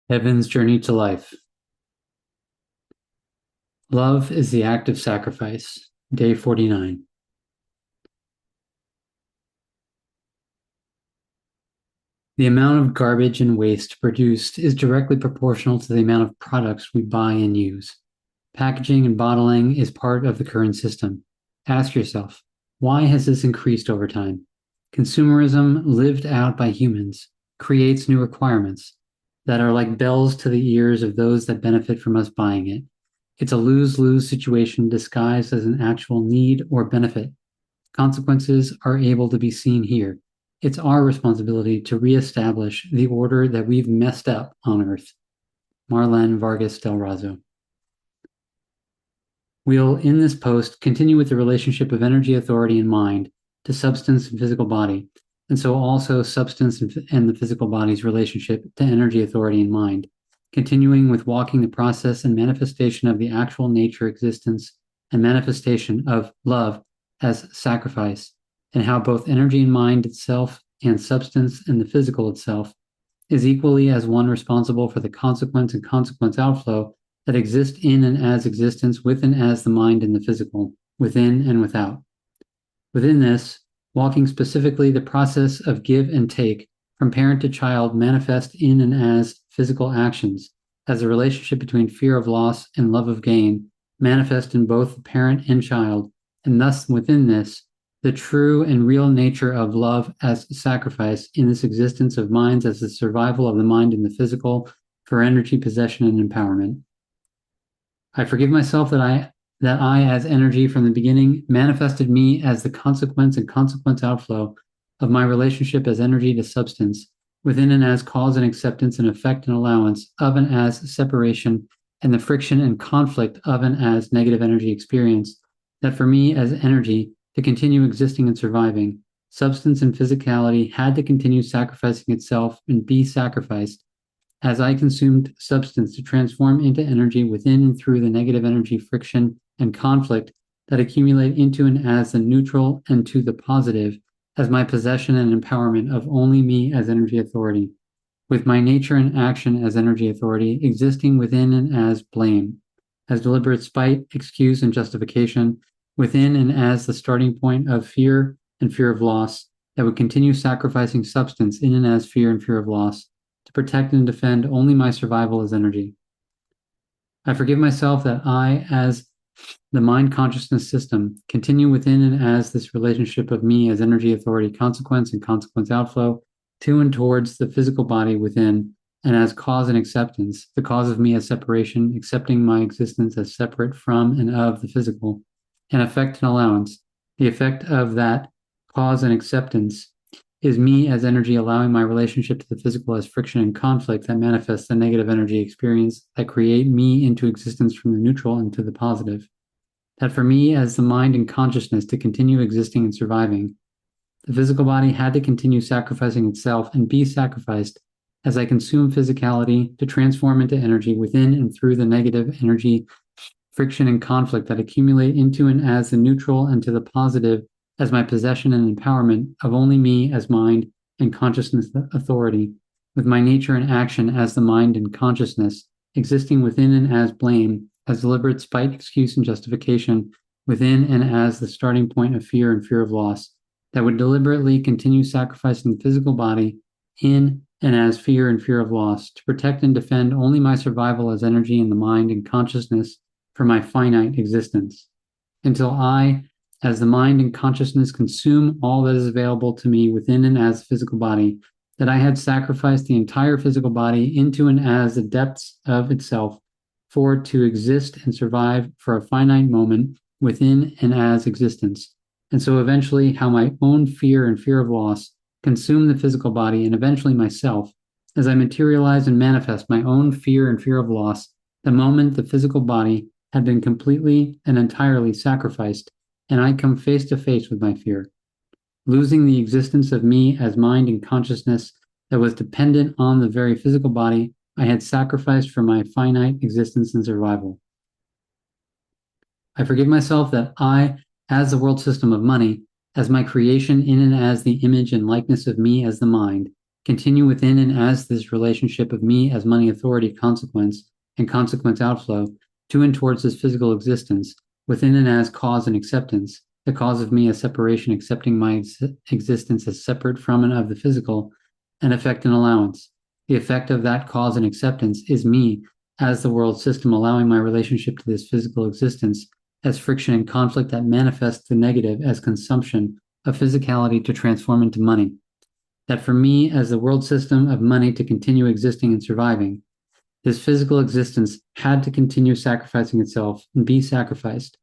Heaven's Journey to Life. Love is the act of sacrifice. Day 49. The amount of garbage and waste produced is directly proportional to the amount of products we buy and use. Packaging and bottling is part of the current system. Ask yourself, why has this increased over time? Consumerism, lived out by humans, creates new requirements that are like bells to the ears of those that benefit from us buying it. It's a lose-lose situation disguised as an actual need or benefit. Consequences are able to be seen here. It's our responsibility to reestablish the order that we've messed up on Earth. Marlene Vargas del Razo. We'll, in this post, continue with the relationship of energy, authority, and mind to substance and physical body, and so also substance and the physical body's relationship to energy, authority, and mind, continuing with walking the process and manifestation of the actual nature, existence, and manifestation of love as sacrifice, and how both energy and mind itself and substance and the physical itself is equally as one responsible for the consequence and consequence outflow that exist in and as existence, with and as the mind and the physical, within and without. Within this, walking specifically the process of give and take from parent to child manifest in and as physical actions, as the relationship between fear of loss and love of gain manifest in both the parent and child, and thus within this, the true and real nature of love as sacrifice in this existence of minds as the survival of the mind and the physical for energy, possession, and empowerment. I forgive myself that I, as energy from the beginning, manifested me as the consequence and consequence outflow of my relationship as energy to substance, within and as cause and acceptance and effect and allowance of and as separation, and the friction and conflict of and as negative energy experience, that for me as energy to continue existing and surviving, substance and physicality had to continue sacrificing itself and be sacrificed as I consumed substance to transform into energy within and through the negative energy friction and conflict that accumulate into and as the neutral and to the positive as my possession and empowerment of only me as energy authority, with my nature and action as energy authority existing within and as blame, as deliberate spite, excuse, and justification, within and as the starting point of fear and fear of loss that would continue sacrificing substance in and as fear and fear of loss to protect and defend only my survival as energy. I forgive myself that I, as the mind consciousness system, continue within and as this relationship of me as energy, authority, consequence, and consequence outflow to and towards the physical body within, and as cause and acceptance, the cause of me as separation, accepting my existence as separate from and of the physical, and effect and allowance, the effect of that cause and acceptance is me as energy allowing my relationship to the physical as friction and conflict that manifests the negative energy experience that create me into existence from the neutral and to the positive. That for me as the mind and consciousness to continue existing and surviving, the physical body had to continue sacrificing itself and be sacrificed as I consume physicality to transform into energy within and through the negative energy friction and conflict that accumulate into and as the neutral and to the positive as my possession and empowerment of only me as mind and consciousness authority, with my nature and action as the mind and consciousness, existing within and as blame, as deliberate spite, excuse, and justification, within and as the starting point of fear and fear of loss, that would deliberately continue sacrificing the physical body in and as fear and fear of loss to protect and defend only my survival as energy in the mind and consciousness for my finite existence, until I, as the mind and consciousness, consume all that is available to me within and as the physical body, that I had sacrificed the entire physical body into and as the depths of itself for it to exist and survive for a finite moment within and as existence. And so eventually how my own fear and fear of loss consume the physical body and eventually myself as I materialize and manifest my own fear and fear of loss the moment the physical body had been completely and entirely sacrificed, and I come face to face with my fear, losing the existence of me as mind and consciousness that was dependent on the very physical body I had sacrificed for my finite existence and survival. I forgive myself that I, as the world system of money, as my creation in and as the image and likeness of me as the mind, continue within and as this relationship of me as money authority consequence and consequence outflow to and towards this physical existence, within and as cause and acceptance, the cause of me as separation, accepting my existence as separate from and of the physical, and effect and allowance. The effect of that cause and acceptance is me as the world system, allowing my relationship to this physical existence as friction and conflict that manifests the negative as consumption of physicality to transform into money. That for me as the world system of money to continue existing and surviving, this physical existence had to continue sacrificing itself and be sacrificed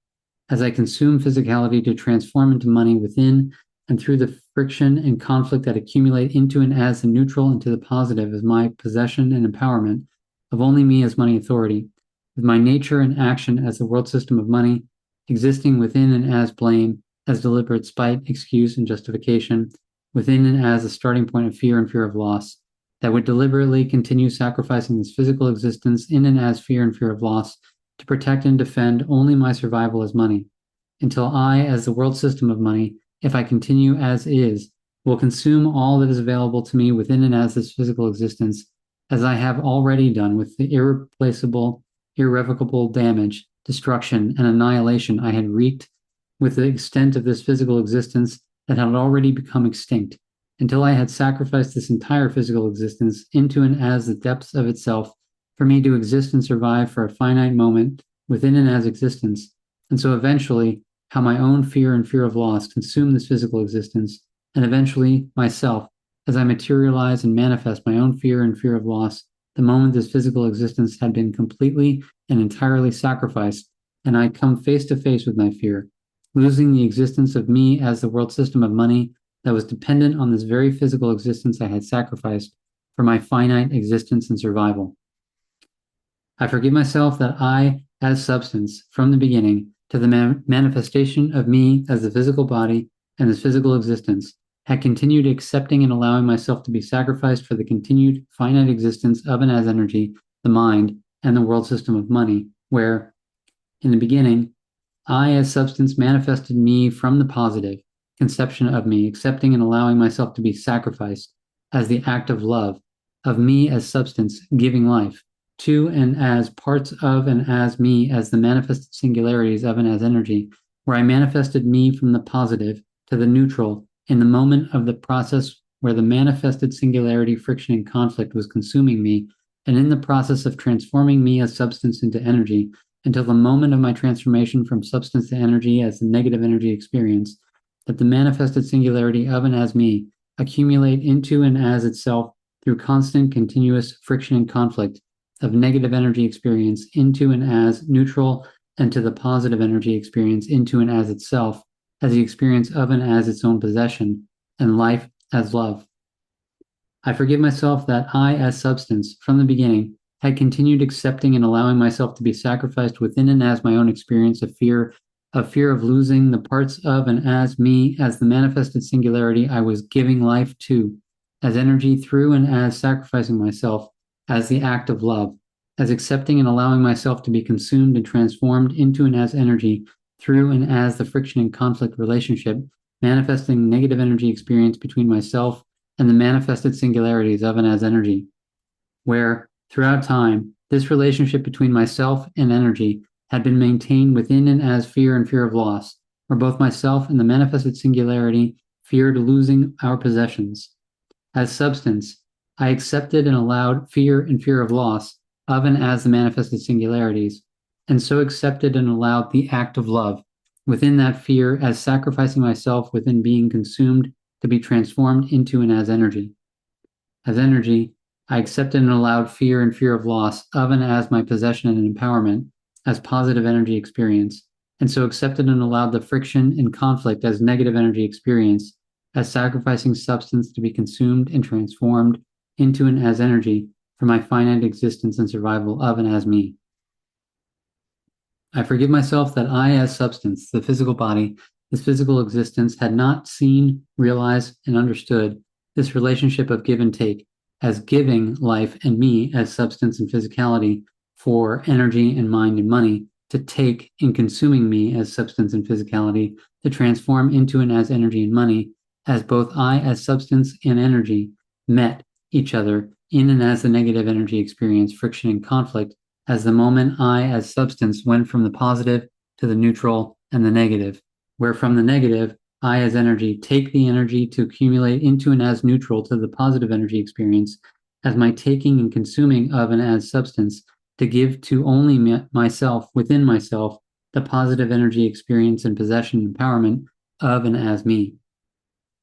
as I consume physicality to transform into money within and through the friction and conflict that accumulate into and as the neutral and to the positive as my possession and empowerment of only me as money authority, with my nature and action as the world system of money, existing within and as blame, as deliberate spite, excuse, and justification, within and as a starting point of fear and fear of loss, that would deliberately continue sacrificing this physical existence in and as fear and fear of loss to protect and defend only my survival as money, until I, as the world system of money, if I continue as is, will consume all that is available to me within and as this physical existence, as I have already done with the irreplaceable, irrevocable damage, destruction, and annihilation I had wreaked with the extent of this physical existence that had already become extinct, until I had sacrificed this entire physical existence into and as the depths of itself for me to exist and survive for a finite moment within and as existence, and so eventually how my own fear and fear of loss consume this physical existence, and eventually myself, as I materialize and manifest my own fear and fear of loss, the moment this physical existence had been completely and entirely sacrificed, and I come face to face with my fear, losing the existence of me as the world system of money that was dependent on this very physical existence I had sacrificed for my finite existence and survival. I forgive myself that I, as substance, from the beginning to the manifestation of me as the physical body and this physical existence, had continued accepting and allowing myself to be sacrificed for the continued finite existence of and as energy, the mind, and the world system of money, where, in the beginning, I, as substance, manifested me from the positive conception of me, accepting and allowing myself to be sacrificed as the act of love, of me as substance, giving life, to and as parts of and as me as the manifested singularities of and as energy, where I manifested me from the positive to the neutral in the moment of the process where the manifested singularity, friction, and conflict was consuming me, and in the process of transforming me as substance into energy, until the moment of my transformation from substance to energy as the negative energy experience, that the manifested singularity of and as me accumulate into and as itself through constant, continuous friction and conflict of negative energy experience into and as neutral and to the positive energy experience into and as itself, as the experience of and as its own possession, and life as love. I forgive myself that I, as substance, from the beginning, had continued accepting and allowing myself to be sacrificed within and as my own experience of fear of losing the parts of and as me as the manifested singularity I was giving life to, as energy through and as sacrificing myself as the act of love, as accepting and allowing myself to be consumed and transformed into and as energy through and as the friction and conflict relationship, manifesting negative energy experience between myself and the manifested singularities of and as energy, where, throughout time, this relationship between myself and energy had been maintained within and as fear and fear of loss, where both myself and the manifested singularity feared losing our possessions. As substance, I accepted and allowed fear and fear of loss of and as the manifested singularities, and so accepted and allowed the act of love within that fear as sacrificing myself within being consumed to be transformed into and as energy. As energy, I accepted and allowed fear and fear of loss of and as my possession and empowerment as positive energy experience, and so accepted and allowed the friction and conflict as negative energy experience, as sacrificing substance to be consumed and transformed into and as energy for my finite existence and survival of and as me. I forgive myself that I, as substance, the physical body, this physical existence, had not seen, realized, and understood this relationship of give and take, as giving life and me as substance and physicality for energy and mind and money, to take in consuming me as substance and physicality, to transform into and as energy and money, as both I as substance and energy met each other in and as the negative energy experience, friction and conflict, as the moment I as substance went from the positive to the neutral and the negative, where from the negative, I as energy take the energy to accumulate into and as neutral to the positive energy experience, as my taking and consuming of and as substance, to give to only myself, within myself, the positive energy experience and possession and empowerment of and as me.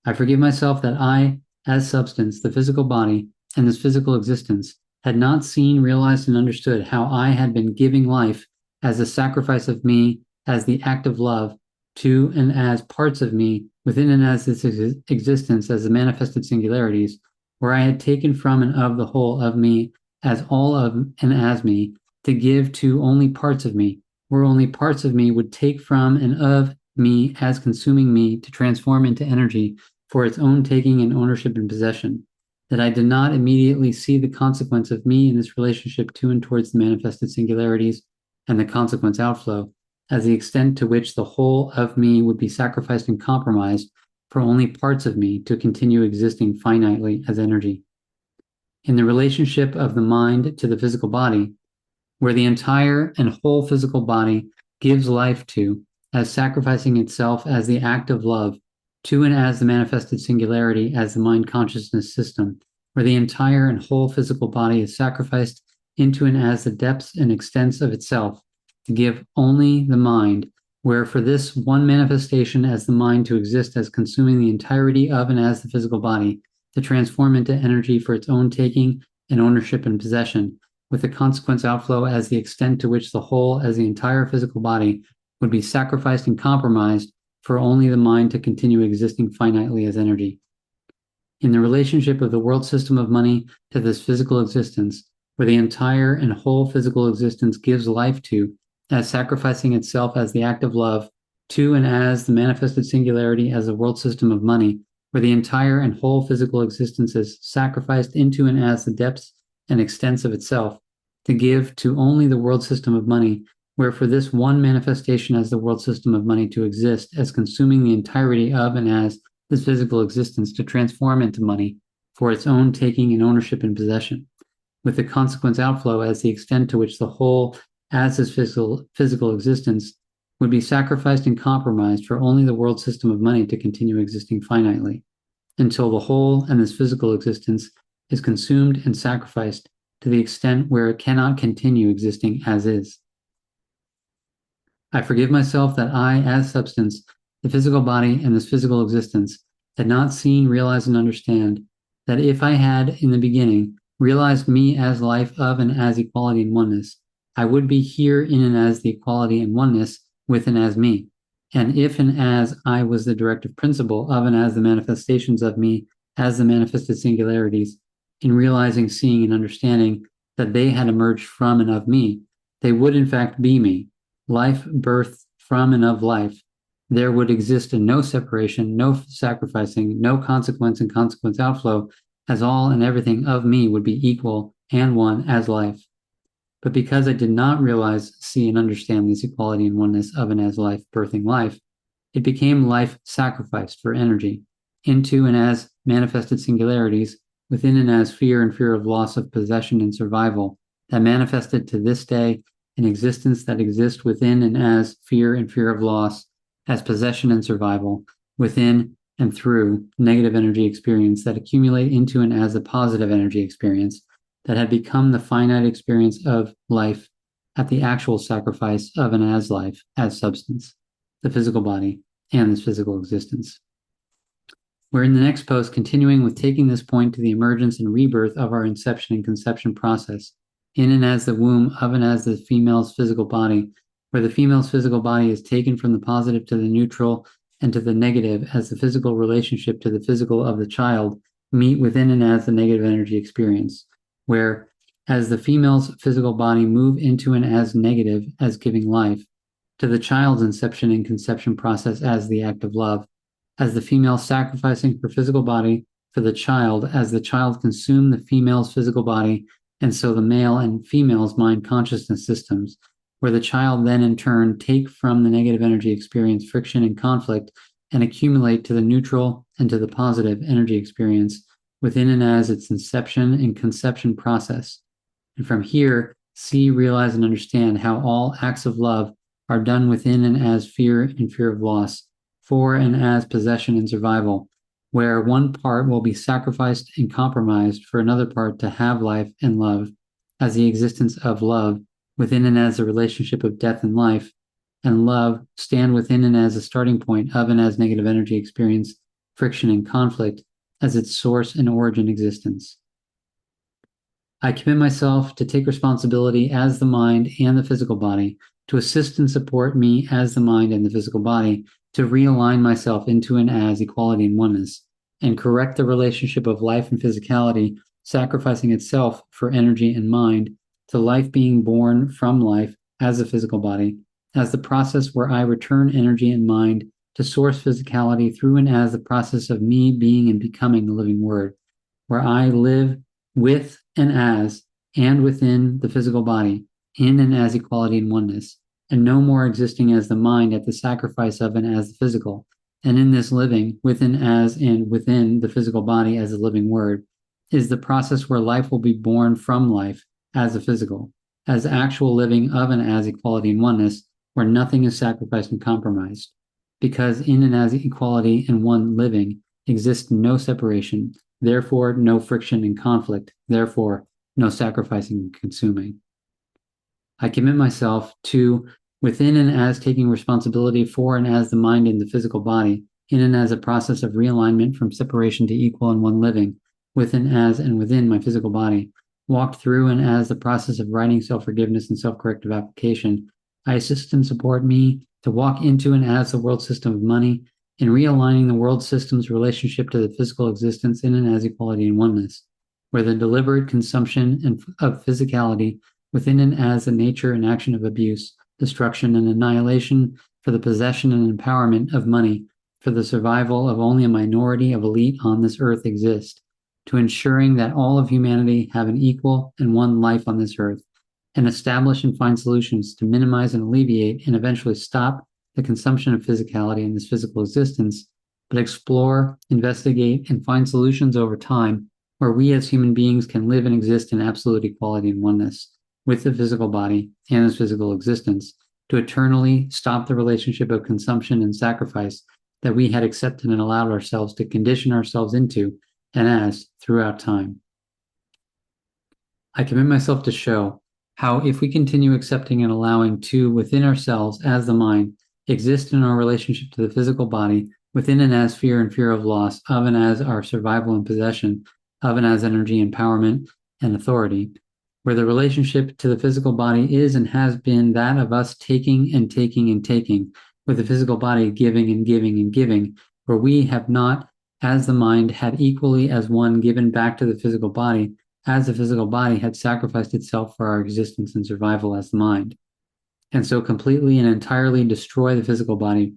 I forgive myself that I, as substance, the physical body, and this physical existence, had not seen, realized, and understood how I had been giving life as a sacrifice of me, as the act of love, to and as parts of me, within and as this existence, as the manifested singularities, where I had taken from and of the whole of me, as all of and as me, to give to only parts of me, where only parts of me would take from and of me as consuming me to transform into energy for its own taking and ownership and possession, that I did not immediately see the consequence of me in this relationship to and towards the manifested singularities and the consequence outflow, as the extent to which the whole of me would be sacrificed and compromised for only parts of me to continue existing finitely as energy. In the relationship of the mind to the physical body, where the entire and whole physical body gives life to, as sacrificing itself as the act of love, to and as the manifested singularity as the mind consciousness system, where the entire and whole physical body is sacrificed into and as the depths and extents of itself, to give only the mind, where for this one manifestation as the mind to exist as consuming the entirety of and as the physical body, to transform into energy for its own taking and ownership and possession, with the consequence outflow as the extent to which the whole as the entire physical body would be sacrificed and compromised for only the mind to continue existing finitely as energy. In the relationship of the world system of money to this physical existence, where the entire and whole physical existence gives life to, as sacrificing itself as the act of love, to and as the manifested singularity as the world system of money, where the entire and whole physical existence is sacrificed into and as the depths and extents of itself, to give to only the world system of money, where for this one manifestation as the world system of money to exist as consuming the entirety of and as this physical existence to transform into money for its own taking and ownership and possession, with the consequence outflow as the extent to which the whole as this physical existence would be sacrificed and compromised for only the world system of money to continue existing finitely, until the whole and this physical existence is consumed and sacrificed to the extent where it cannot continue existing as is. I forgive myself that I, as substance, the physical body and this physical existence, had not seen, realized, and understand that if I had, in the beginning, realized me as life of and as equality and oneness, I would be here in and as the equality and oneness with and as me. And if and as I was the directive principle of and as the manifestations of me as the manifested singularities, in realizing, seeing, and understanding that they had emerged from and of me, they would in fact be me, life, birth from and of life. There would exist no separation, no sacrificing, no consequence and consequence outflow, as all and everything of me would be equal and one as life. But because I did not realize, see, and understand this equality and oneness of and as life, birthing life, it became life sacrificed for energy, into and as manifested singularities, within and as fear and fear of loss of possession and survival, that manifested to this day an existence that exists within and as fear and fear of loss, as possession and survival, within and through negative energy experience that accumulate into and as a positive energy experience that had become the finite experience of life at the actual sacrifice of and as life, as substance, the physical body, and this physical existence. We're in the next post continuing with taking this point to the emergence and rebirth of our inception and conception process, in and as the womb of and as the female's physical body, where the female's physical body is taken from the positive to the neutral and to the negative as the physical relationship to the physical of the child meet within and as the negative energy experience, where as the female's physical body move into and as negative as giving life, to the child's inception and conception process as the act of love, as the female sacrificing her physical body for the child, as the child consumed the female's physical body, and so the male and female's mind consciousness systems, where the child then in turn take from the negative energy experience friction and conflict and accumulate to the neutral and to the positive energy experience, within and as its inception and conception process. And from here, see, realize, and understand how all acts of love are done within and as fear and fear of loss, for and as possession and survival, where one part will be sacrificed and compromised for another part to have life and love, as the existence of love within and as the relationship of death and life, and love stand within and as a starting point of and as negative energy experience, friction, and conflict as its source and origin existence. I commit myself to take responsibility as the mind and the physical body, to assist and support me as the mind and the physical body, to realign myself into and as equality and oneness, and correct the relationship of life and physicality, sacrificing itself for energy and mind, to life being born from life as the physical body, as the process where I return energy and mind to source physicality through and as the process of me being and becoming the living word, where I live with and as and within the physical body, in and as equality and oneness, and no more existing as the mind at the sacrifice of and as the physical. And in this living, within as and within the physical body as the living word, is the process where life will be born from life as the physical, as actual living of and as equality and oneness, where nothing is sacrificed and compromised. Because in and as equality and one living exists no separation, therefore no friction and conflict, therefore no sacrificing and consuming. I commit myself to, within and as taking responsibility for and as the mind in the physical body, in and as a process of realignment from separation to equal and one living, within as and within my physical body, walked through and as the process of writing self-forgiveness and self-corrective application, I assist and support me to walk into and as the world system of money, in realigning the world system's relationship to the physical existence in and as equality and oneness, where the deliberate consumption of physicality within and as the nature and action of abuse, destruction, and annihilation for the possession and empowerment of money, for the survival of only a minority of elite on this earth exist, to ensuring that all of humanity have an equal and one life on this earth, and establish and find solutions to minimize and alleviate and eventually stop the consumption of physicality in this physical existence, but explore, investigate, and find solutions over time where we as human beings can live and exist in absolute equality and oneness with the physical body and its physical existence, to eternally stop the relationship of consumption and sacrifice that we had accepted and allowed ourselves to condition ourselves into and as throughout time. I commit myself to show how, if we continue accepting and allowing to, within ourselves as the mind, exist in our relationship to the physical body, within and as fear and fear of loss, of and as our survival and possession, of and as energy, empowerment, and authority, where the relationship to the physical body is and has been that of us taking and taking and taking, with the physical body giving and giving and giving, where we have not, as the mind, had equally as one given back to the physical body, as the physical body had sacrificed itself for our existence and survival as the mind, and so completely and entirely destroy the physical body,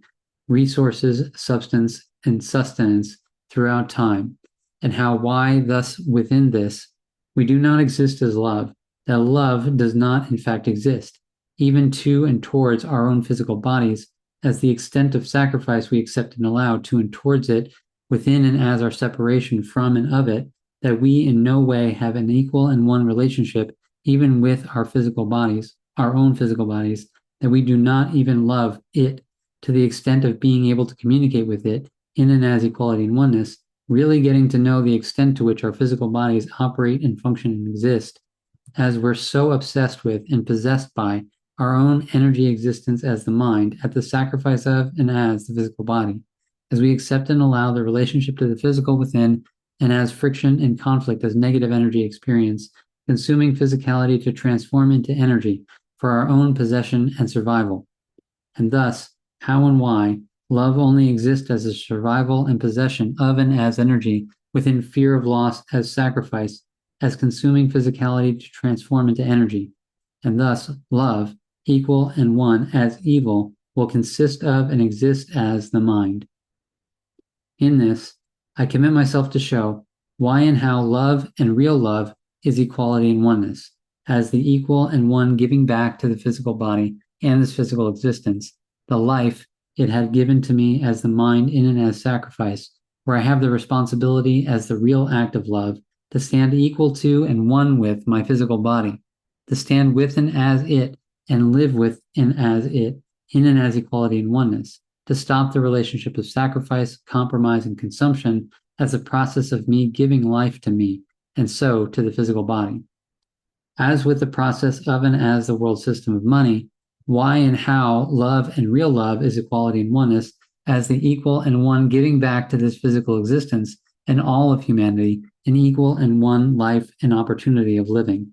resources, substance, and sustenance throughout time, and how why thus within this we do not exist as love, that love does not in fact exist, even to and towards our own physical bodies, as the extent of sacrifice we accept and allow to and towards it, within and as our separation from and of it, that we in no way have an equal and one relationship even with our physical bodies, our own physical bodies, that we do not even love it to the extent of being able to communicate with it in and as equality and oneness, really getting to know the extent to which our physical bodies operate and function and exist, as we're so obsessed with and possessed by our own energy existence as the mind at the sacrifice of and as the physical body, as we accept and allow the relationship to the physical within and as friction and conflict as negative energy experience, consuming physicality to transform into energy for our own possession and survival. And thus, how and why love only exists as a survival and possession of and as energy within fear of loss as sacrifice, as consuming physicality to transform into energy. And thus, love, equal and one as evil, will consist of and exist as the mind. In this, I commit myself to show why and how love and real love is equality and oneness, as the equal and one giving back to the physical body and this physical existence, the life it had given to me as the mind in and as sacrifice, where I have the responsibility as the real act of love to stand equal to and one with my physical body, to stand with and as it and live with and as it, in and as equality and oneness, to stop the relationship of sacrifice, compromise, and consumption as a process of me giving life to me, and so to the physical body. As with the process of and as the world system of money, why and how love and real love is equality and oneness as the equal and one giving back to this physical existence and all of humanity an equal and one life and opportunity of living.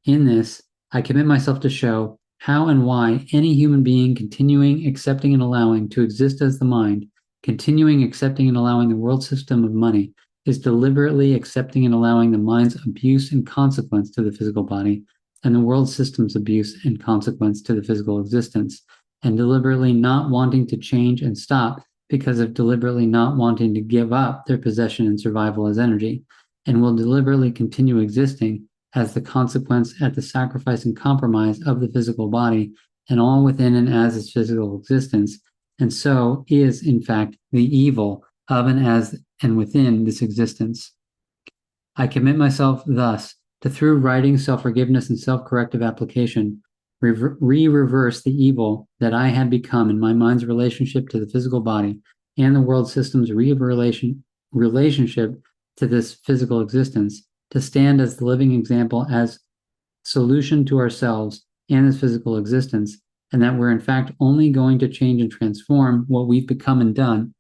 In this, I commit myself to show how and why any human being continuing, accepting, and allowing to exist as the mind, continuing, accepting, and allowing the world system of money, is deliberately accepting and allowing the mind's abuse and consequence to the physical body, and the world system's abuse and consequence to the physical existence, and deliberately not wanting to change and stop because of deliberately not wanting to give up their possession and survival as energy, and will deliberately continue existing as the consequence at the sacrifice and compromise of the physical body and all within and as its physical existence, and so is, in fact, the evil of and as and within this existence. I commit myself thus to, through writing, self-forgiveness, and self-corrective application, reverse the evil that I had become in my mind's relationship to the physical body and the world system's relationship to this physical existence, to stand as the living example as solution to ourselves and this physical existence, and that we're in fact only going to change and transform what we've become and done,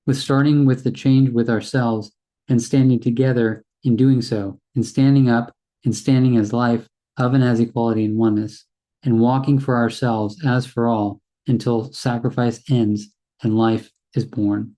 with starting with the change with ourselves and standing together in doing so, and standing up and standing as life of and as equality and oneness, and walking for ourselves as for all until sacrifice ends and life is born.